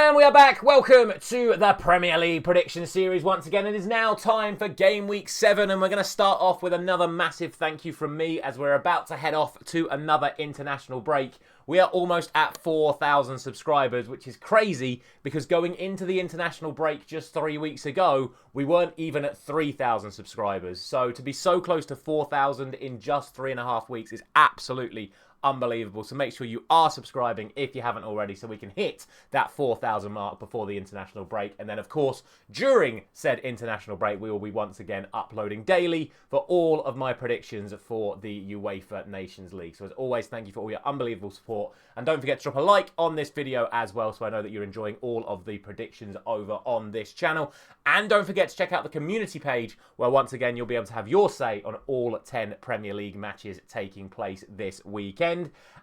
And we are back. Welcome to the Premier League prediction series once again. It is now time for Game Week 7 and we're going to start off with another massive thank you from me as we're about to head off to another international break. We are almost at 4,000 subscribers, which is crazy because going into the international break just 3 weeks ago, we weren't even at 3,000 subscribers. So to be so close to 4,000 in just 3.5 weeks is absolutely unbelievable. So make sure you are subscribing if you haven't already so we can hit that 4,000 mark before the international break. And then of course during said international break we will be once again uploading daily for all of my predictions for the UEFA Nations League. So as always, thank you for all your unbelievable support and don't forget to drop a like on this video as well so I know that you're enjoying all of the predictions over on this channel. And don't forget to check out the community page where once again you'll be able to have your say on all 10 Premier League matches taking place this weekend.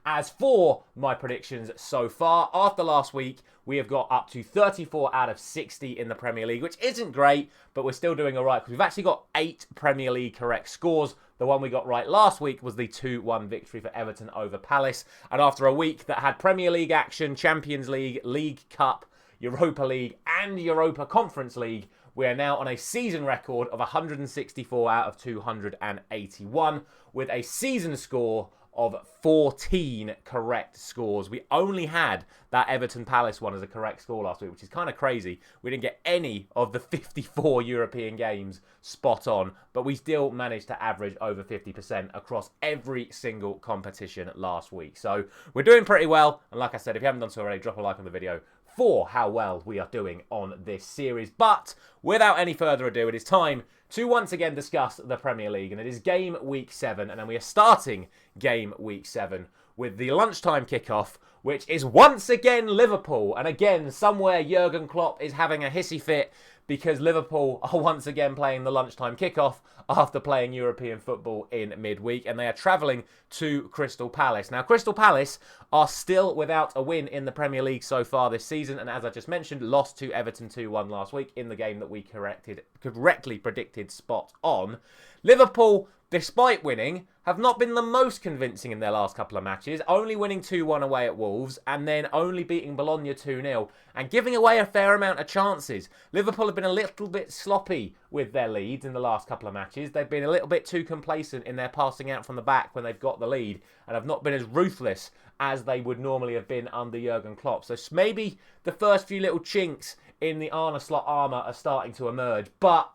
As for my predictions so far, after last week, we have got up to 34 out of 60 in the Premier League, which isn't great, but we're still doing all right because we've actually got 8 Premier League correct scores. The one we got right last week was the 2-1 victory for Everton over Palace. And after a week that had Premier League action, Champions League, League Cup, Europa League and Europa Conference League, we are now on a season record of 164 out of 281 with a season score of 14 correct scores. We only had that Everton Palace one as a correct score last week, which is kind of crazy. We didn't get any of the 54 European games spot on, but we still managed to average over 50% across every single competition last week. So we're doing pretty well. And like I said, if you haven't done so already, drop a like on the video for how well we are doing on this series. But without any further ado, it is time to once again discuss the Premier League. And it is Game Week 7. And then we are starting Game Week 7 with the lunchtime kickoff, which is once again Liverpool. And again, somewhere Jurgen Klopp is having a hissy fit because Liverpool are once again playing the lunchtime kickoff after playing European football in midweek. And they are travelling to Crystal Palace. Now, Crystal Palace are still without a win in the Premier League so far this season. And as I just mentioned, lost to Everton 2-1 last week in the game that we correctly predicted spot on. Liverpool, despite winning, have not been the most convincing in their last couple of matches, only winning 2-1 away at Wolves and then only beating Bologna 2-0 and giving away a fair amount of chances. Liverpool have been a little bit sloppy with their leads in the last couple of matches. They've been a little bit too complacent in their passing out from the back when they've got the lead and have not been as ruthless as they would normally have been under Jurgen Klopp. So maybe the first few little chinks in the Arne Slot armour are starting to emerge, but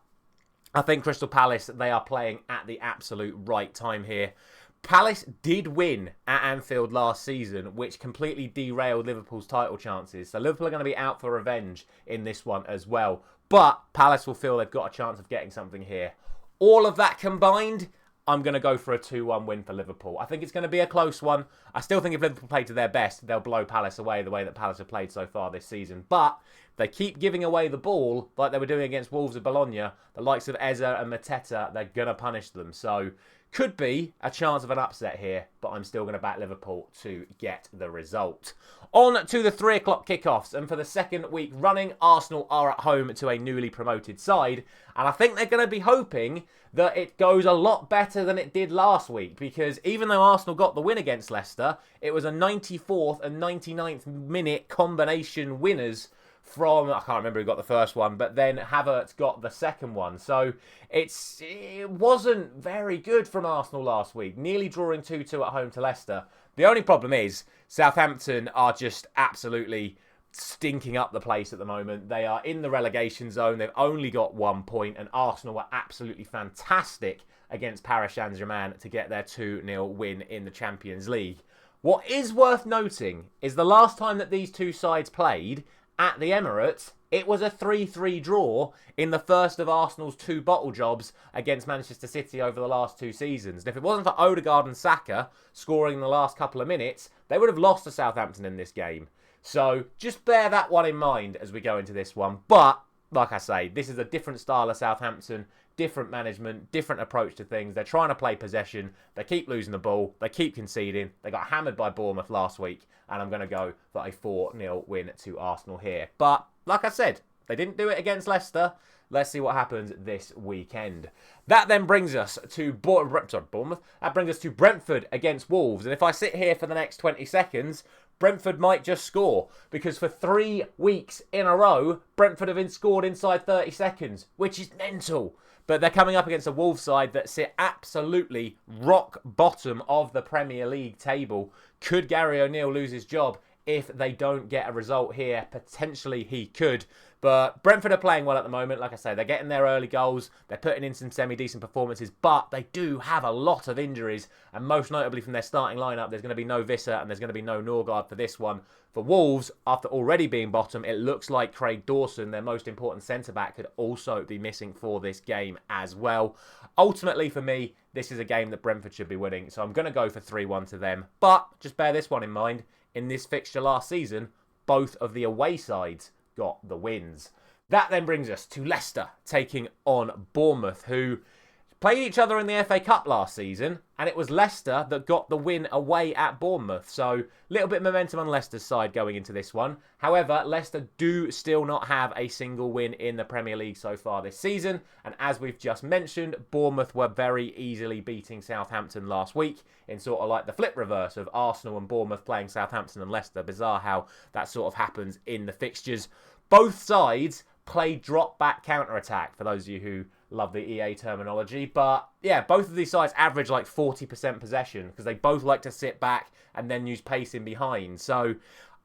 I think Crystal Palace, they are playing at the absolute right time here. Palace did win at Anfield last season, which completely derailed Liverpool's title chances. So Liverpool are going to be out for revenge in this one as well. But Palace will feel they've got a chance of getting something here. All of that combined, I'm going to go for a 2-1 win for Liverpool. I think it's going to be a close one. I still think if Liverpool play to their best, they'll blow Palace away the way that Palace have played so far this season. But they keep giving away the ball like they were doing against Wolves of Bologna. The likes of Eze and Mateta, they're going to punish them. So could be a chance of an upset here, but I'm still going to back Liverpool to get the result. On to the 3 o'clock kickoffs, and for the second week running, Arsenal are at home to a newly promoted side, and I think they're going to be hoping that it goes a lot better than it did last week, because even though Arsenal got the win against Leicester, it was a 94th and 99th minute combination winners from, I can't remember who got the first one, but then Havertz got the second one. So it wasn't very good from Arsenal last week, nearly drawing 2-2 at home to Leicester. The only problem is Southampton are just absolutely stinking up the place at the moment. They are in the relegation zone. They've only got 1 point, and Arsenal were absolutely fantastic against Paris Saint-Germain to get their 2-0 win in the Champions League. What is worth noting is the last time that these two sides played at the Emirates, it was a 3-3 draw in the first of Arsenal's 2 bottle jobs against Manchester City over the last 2 seasons. And if it wasn't for Odegaard and Saka scoring in the last couple of minutes, they would have lost to Southampton in this game. So just bear that one in mind as we go into this one. But, like I say, this is a different style of Southampton, different management, different approach to things. They're trying to play possession. They keep losing the ball. They keep conceding. They got hammered by Bournemouth last week. And I'm going to go for a 4-0 win to Arsenal here. But, like I said, they didn't do it against Leicester. Let's see what happens this weekend. That then brings us to Bournemouth. That brings us to Brentford against Wolves. And if I sit here for the next 20 seconds, Brentford might just score, because for 3 weeks in a row, Brentford have been scored inside 30 seconds, which is mental. But they're coming up against a Wolves side that sit absolutely rock bottom of the Premier League table. Could Gary O'Neill lose his job if they don't get a result here? Potentially he could. But Brentford are playing well at the moment. Like I say, they're getting their early goals. They're putting in some semi-decent performances. But they do have a lot of injuries. And most notably from their starting lineup, there's going to be no Visser and there's going to be no Norgard for this one. For Wolves, after already being bottom, it looks like Craig Dawson, their most important centre-back, could also be missing for this game as well. Ultimately, for me, this is a game that Brentford should be winning. So I'm going to go for 3-1 to them. But just bear this one in mind. In this fixture last season, both of the away sides got the wins. That then brings us to Leicester taking on Bournemouth, who played each other in the FA Cup last season, and it was Leicester that got the win away at Bournemouth. So a little bit of momentum on Leicester's side going into this one. However, Leicester do still not have a single win in the Premier League so far this season. And as we've just mentioned, Bournemouth were very easily beating Southampton last week in sort of like the flip reverse of Arsenal and Bournemouth playing Southampton and Leicester. Bizarre how that sort of happens in the fixtures. Both sides play drop-back counter-attack, for those of you who love the EA terminology. But yeah, both of these sides average like 40% possession because they both like to sit back and then use pace in behind. So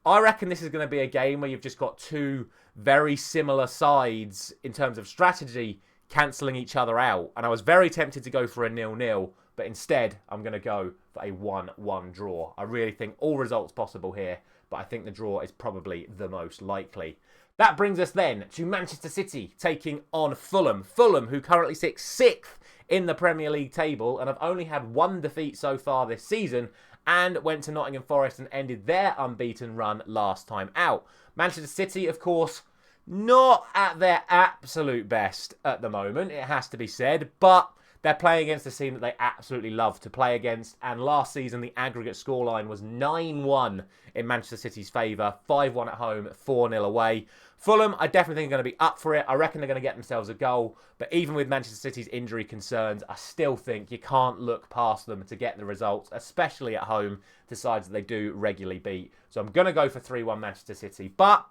I reckon this is going to be a game where you've just got two very similar sides in terms of strategy cancelling each other out. And I was very tempted to go for a 0-0, but instead I'm going to go for a 1-1 draw. I really think all results possible here, but I think the draw is probably the most likely. That brings us then to Manchester City taking on Fulham. Fulham, who currently sit 6th in the Premier League table and have only had 1 defeat so far this season, and went to Nottingham Forest and ended their unbeaten run last time out. Manchester City, of course, not at their absolute best at the moment, it has to be said, but they're playing against a team that they absolutely love to play against. And last season, the aggregate scoreline was 9-1 in Manchester City's favour. 5-1 at home, 4-0 away. Fulham, I definitely think are going to be up for it. I reckon they're going to get themselves a goal. But even with Manchester City's injury concerns, I still think you can't look past them to get the results, especially at home, to sides that they do regularly beat. So I'm going to go for 3-1 Manchester City. But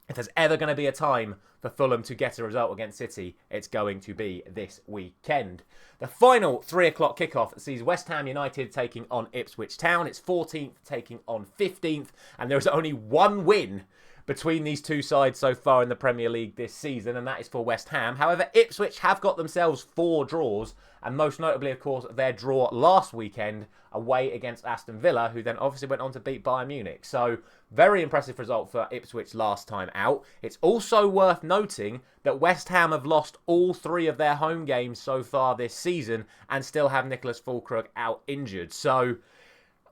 if there's ever going to be a time for Fulham to get a result against City, it's going to be this weekend. The final 3 o'clock kickoff sees West Ham United taking on Ipswich Town. It's 14th taking on 15th, and there is only one win between these two sides so far in the Premier League this season, and that is for West Ham. However, Ipswich have got themselves 4 draws, and most notably, of course, their draw last weekend away against Aston Villa, who then obviously went on to beat Bayern Munich. So, very impressive result for Ipswich last time out. It's also worth noting that West Ham have lost all 3 of their home games so far this season and still have Nicholas Füllkrug out injured. So,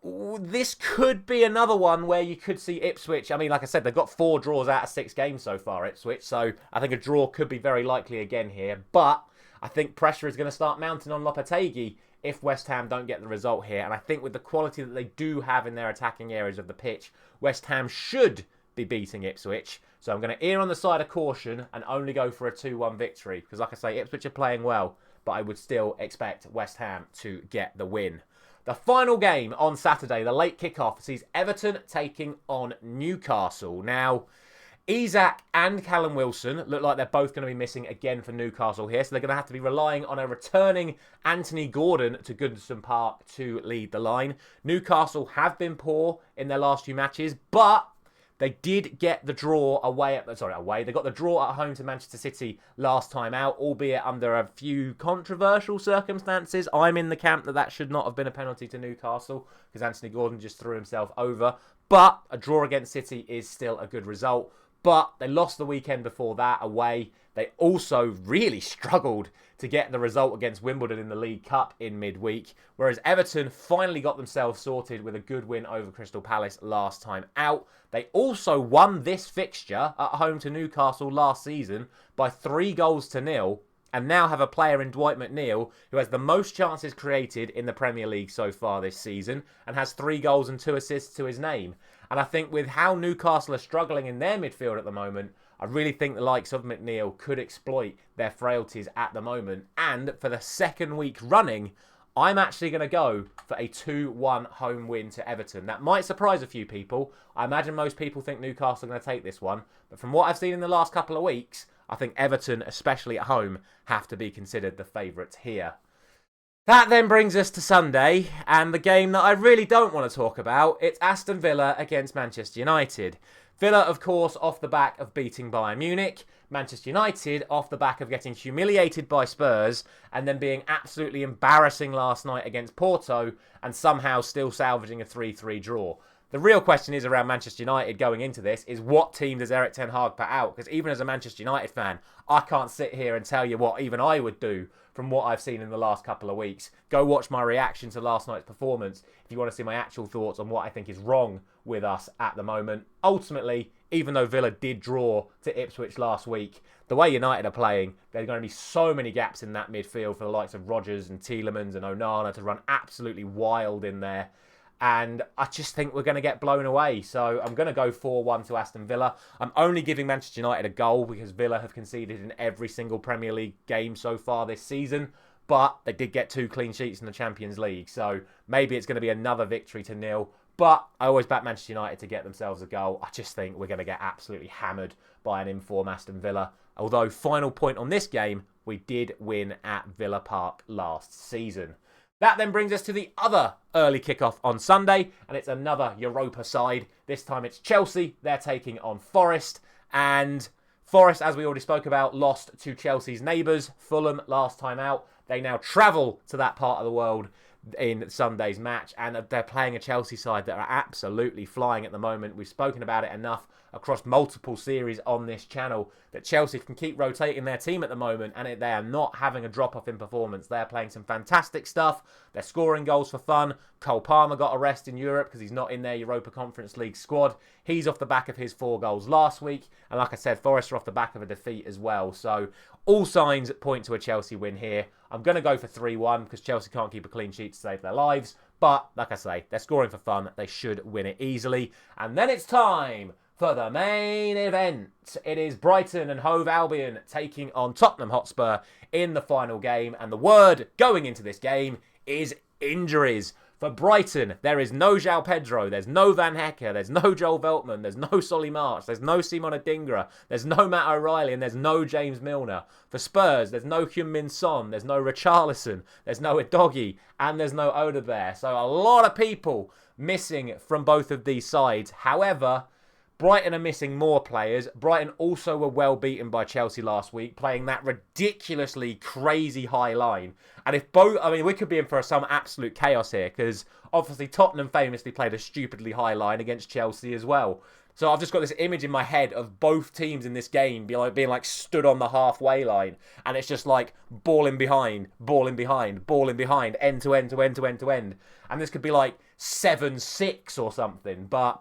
this could be another one where you could see Ipswich. I mean, like I said, they've got 4 draws out of 6 games so far, Ipswich. So I think a draw could be very likely again here. But I think pressure is going to start mounting on Lopetegui if West Ham don't get the result here. And I think with the quality that they do have in their attacking areas of the pitch, West Ham should be beating Ipswich. So I'm going to err on the side of caution and only go for a 2-1 victory. Because like I say, Ipswich are playing well, but I would still expect West Ham to get the win. The final game on Saturday, the late kickoff, sees Everton taking on Newcastle. Now, Isak and Callum Wilson look like they're both going to be missing again for Newcastle here, so they're going to have to be relying on a returning Anthony Gordon to Goodison Park to lead the line. Newcastle have been poor in their last few matches, but they did get the draw They got the draw at home to Manchester City last time out, albeit under a few controversial circumstances. I'm in the camp that should not have been a penalty to Newcastle because Anthony Gordon just threw himself over. But a draw against City is still a good result. But they lost the weekend before that away. They also really struggled to get the result against Wimbledon in the League Cup in midweek, whereas Everton finally got themselves sorted with a good win over Crystal Palace last time out. They also won this fixture at home to Newcastle last season by 3-0, and now have a player in Dwight McNeil who has the most chances created in the Premier League so far this season and has 3 goals and 2 assists to his name. And I think with how Newcastle are struggling in their midfield at the moment, I really think the likes of McNeil could exploit their frailties at the moment. And for the second week running, I'm actually going to go for a 2-1 home win to Everton. That might surprise a few people. I imagine most people think Newcastle are going to take this one. But from what I've seen in the last couple of weeks, I think Everton, especially at home, have to be considered the favourites here. That then brings us to Sunday, and the game that I really don't want to talk about. It's Aston Villa against Manchester United. Villa, of course, off the back of beating Bayern Munich. Manchester United off the back of getting humiliated by Spurs and then being absolutely embarrassing last night against Porto and somehow still salvaging a 3-3 draw. The real question is around Manchester United going into this is what team does Erik ten Hag put out? Because even as a Manchester United fan, I can't sit here and tell you what even I would do from what I've seen in the last couple of weeks. Go watch my reaction to last night's performance if you want to see my actual thoughts on what I think is wrong with us at the moment. Ultimately, even though Villa did draw to Ipswich last week, the way United are playing, there are going to be so many gaps in that midfield for the likes of Rodgers and Tielemans and Onana to run absolutely wild in there. And I just think we're going to get blown away. So I'm going to go 4-1 to Aston Villa. I'm only giving Manchester United a goal because Villa have conceded in every single Premier League game so far this season. But they did get 2 clean sheets in the Champions League. So maybe it's going to be another victory to 0. But I always back Manchester United to get themselves a goal. I just think we're going to get absolutely hammered by an informed Aston Villa. Although, final point on this game, we did win at Villa Park last season. That then brings us to the other early kickoff on Sunday, and it's another Europa side. This time it's Chelsea. They're taking on Forest, and Forest, as we already spoke about, lost to Chelsea's neighbours, Fulham, last time out. They now travel to that part of the world in Sunday's match, and they're playing a Chelsea side that are absolutely flying at the moment. We've spoken about it enough across multiple series on this channel that Chelsea can keep rotating their team at the moment, and they are not having a drop-off in performance. They're playing some fantastic stuff. They're scoring goals for fun. Cole Palmer got a rest in Europe because he's not in their Europa Conference League squad. He's off the back of his 4 goals last week, and like I said, Forest are off the back of a defeat as well. So all signs point to a Chelsea win here. I'm going to go for 3-1 because Chelsea can't keep a clean sheet to save their lives. But, like I say, they're scoring for fun. They should win it easily. And then it's time for the main event. It is Brighton and Hove Albion taking on Tottenham Hotspur in the final game. And the word going into this game is injuries. For Brighton, there is no João Pedro, there's no Van Hecke, there's no Joel Veltman, there's no Solly March, there's no Simon Adingra, there's no Matt O'Reilly, and there's no James Milner. For Spurs, there's no Heung-min Son, there's no Richarlison, there's no Udogie, and there's no Odegaard. So a lot of people missing from both of these sides. However, Brighton are missing more players. Brighton also were well beaten by Chelsea last week, playing that ridiculously crazy high line. And if both, I mean, we could be in for some absolute chaos here because obviously Tottenham famously played a stupidly high line against Chelsea as well. So I've just got this image in my head of both teams in this game being like stood on the halfway line. And it's just like ball in behind, ball in behind, ball in behind, end to end to end to end to end. And this could be like 7-6 or something. But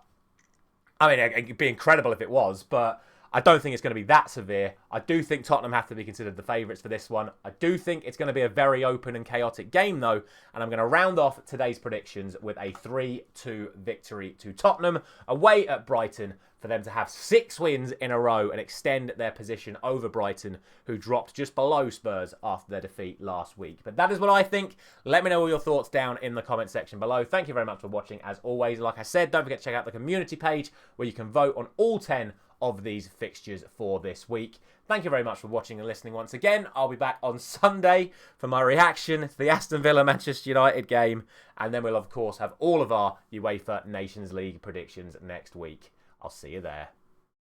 I mean, it'd be incredible if it was, but I don't think it's going to be that severe. I do think Tottenham have to be considered the favourites for this one. I do think it's going to be a very open and chaotic game, though, and I'm going to round off today's predictions with a 3-2 victory to Tottenham away at Brighton for them to have 6 wins in a row and extend their position over Brighton, who dropped just below Spurs after their defeat last week. But that is what I think. Let me know all your thoughts down in the comment section below. Thank you very much for watching. As always, like I said, don't forget to check out the community page where you can vote on all 10 of these fixtures for this week. Thank you very much for watching and listening once again. I'll be back on Sunday for my reaction to the Aston Villa Manchester United game, and then we'll of course have all of our UEFA Nations League predictions next week. I'll see you there.